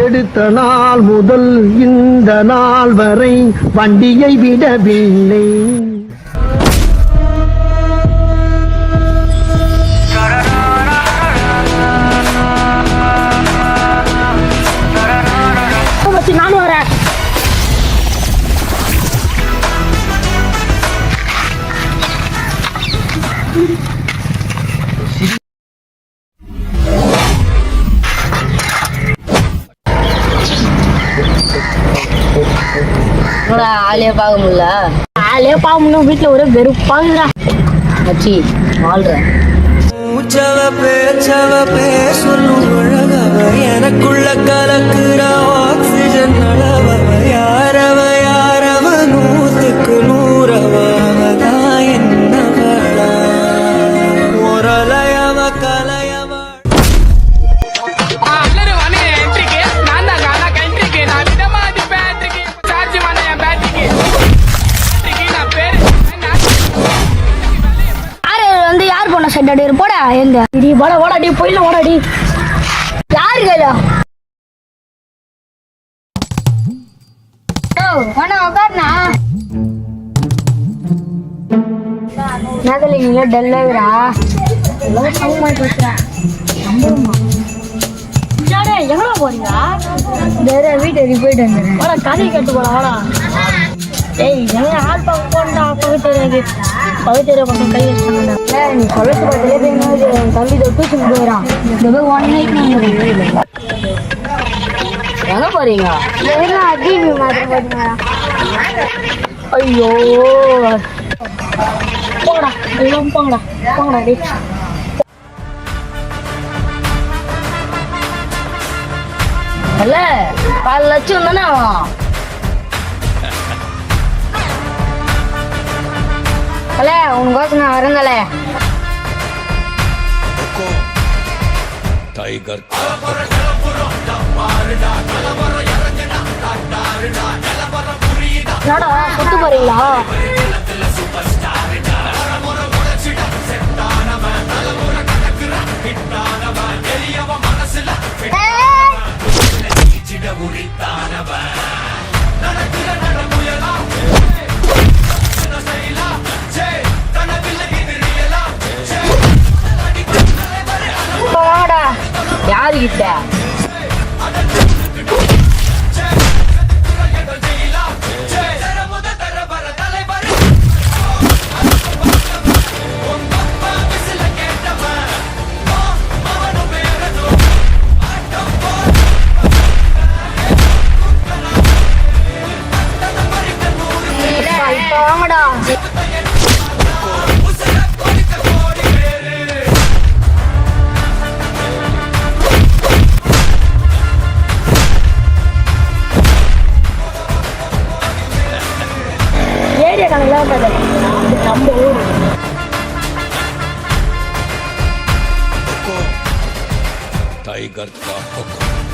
எடுத்த நாள் முதல் இந்த நாள் வரை வண்டியை விடவில்லை. நானும் வரேன். ஆளையே பார்க்க முடியல. ஆளையே பார்க்க முடியும். வீட்டுல ஒரே வெறுப்பாகுதுடா. மச்சி வாழ்றேன். மூச்சவ பேசணும் அழகவ எனக்குள்ள கலக்குற ஆக்சிஜன் அளவ யாரவ நூத்துக்கு நூறவதான் என்னவளா ஒரலையவ கலையவ. போடா எங்க ஓடாடி போயில ஓடாடி யாரு கையில நகலிங்களா டெல்லா எங்க போறீங்க? வேற வீட்டுக்கு போயிட்டு வந்துடுறேன். கதை கேட்டு போல வாடா. ஏய் ஆள் பார்க்க போண்டா. பகுத்தறிவு கொஞ்சம் கை வச்சாங்க. நீ சொல்லிட்டு பார்த்தாலே என் தம்பி டியூஷன் போயிடான். இந்த போய் 1 night எங்க போறீங்க? ஐயோ போங்கடா போங்கடா போங்கடா டே. அல்ல 4 லட்சம் தானே ஆகும். கலை உனக்கோசம் நான் வரங்களே. டைகர் என்னடா சுத்து போறீங்களா? யாருகிட்ட? வாங்கடா. ஏரியா கணக்கு நம்ம ஊர். टाइगर का हुक्म.